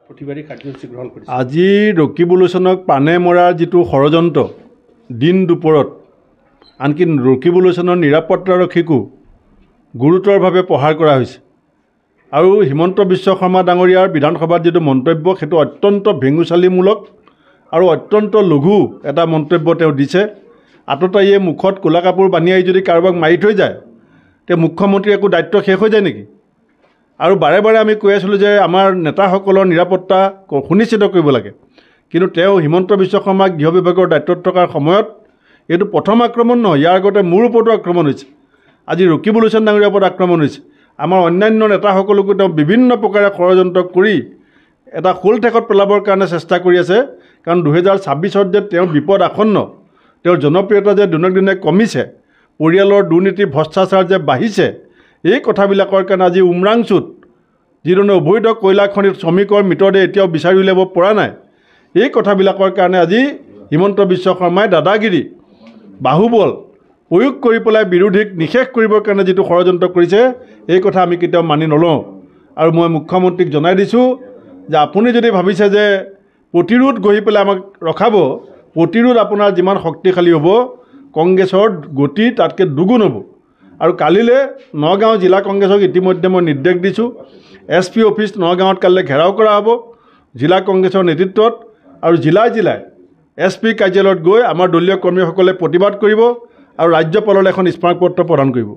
প্ৰতিবাদী কাৰ্যসূচী গ্ৰহণ কৰিছে। আজি ৰকিবুল হুছেইনক প্ৰাণে মৰাৰ যিটো ষড়যন্ত্ৰ দিন দুপৰত, আনকি ৰকিবুল হুছেইনৰ নিৰাপত্তাৰক্ষীকো গুৰুতৰভাৱে প্ৰহাৰ কৰা হৈছে। আৰু হিমন্ত বিশ্ব শৰ্মা ডাঙৰীয়াৰ বিধানসভাত যিটো মন্তব্য, সেইটো অত্যন্ত ভেঙুচালিমূলক আৰু অত্যন্ত লঘু এটা মন্তব্য তেওঁ দিছে। আততায়ীয়ে মুখত ক'লা কাপোৰ বান্ধি আহি যদি কাৰোবাক মাৰি থৈ যায়, তে মুখ্যমন্ত্ৰীৰ একো দায়িত্ব শেষ হৈ যায় নেকি? আৰু বাৰে বাৰে আমি কৈ আছিলোঁ যে আমাৰ নেতাসকলৰ নিৰাপত্তা সুনিশ্চিত কৰিব লাগে, কিন্তু তেওঁ হিমন্ত বিশ্ব শৰ্মাক গৃহ বিভাগৰ দায়িত্বত থকাৰ সময়ত এইটো প্ৰথম আক্ৰমণ নহয়, ইয়াৰ আগতে মোৰ ওপৰতো আক্ৰমণ হৈছে, আজি ৰকিবুল হুছেইন ডাঙৰীয়াৰ ওপৰত আক্ৰমণ হৈছে। আমাৰ অন্যান্য নেতাসকলকো তেওঁ বিভিন্ন প্ৰকাৰে ষড়যন্ত্ৰ কৰি এটা শোল ঠেকত পেলাবৰ কাৰণে চেষ্টা কৰি আছে। কাৰণ 2026 যে তেওঁৰ বিপদ আসন্ন, তেওঁৰ জনপ্ৰিয়তা যে দিনক দিনে কমিছে, পৰিয়ালৰ দুৰ্নীতি ভ্ৰষ্টাচাৰ যে বাঢ়িছে, এই কথাবিলাকৰ কাৰণে আজি উমৰাংচুত যিধৰণে অবৈধ কয়লা খনিত শ্ৰমিকৰ মৃতদেহ এতিয়াও বিচাৰি উলিয়াব পৰা নাই, এই কথাবিলাকৰ কাৰণে আজি হিমন্ত বিশ্ব শৰ্মাই দাদাগিৰি বাহুবল প্ৰয়োগ কৰি পেলাই বিৰোধীক নিশেষ কৰিবৰ কাৰণে যিটো ষড়যন্ত্ৰ কৰিছে, এই কথা আমি কেতিয়াও মানি নলওঁ। আৰু মই মুখ্যমন্ত্ৰীক জনাই দিছোঁ যে আপুনি যদি ভাবিছে যে প্ৰতিৰোধ গঢ়ি পেলাই আমাক ৰখাব, প্ৰতিৰোধ আপোনাৰ যিমান শক্তিশালী হ'ব, কংগ্ৰেছৰ গতি তাতকৈ দুগুণ হ'ব। আৰু কালিলৈ নগাঁও জিলা কংগ্ৰেছক ইতিমধ্যে মই নিৰ্দেশ দিছোঁ, SP অফিচ নগাঁৱত কালিলৈ ঘেৰাও কৰা হ'ব জিলা কংগ্ৰেছৰ নেতৃত্বত, আৰু জিলাই জিলাই SP কাৰ্যালয়ত গৈ আমাৰ দলীয় কৰ্মীসকলে প্ৰতিবাদ কৰিব আৰু ৰাজ্যপাললৈ এখন স্মাৰকপত্ৰ প্ৰদান কৰিব।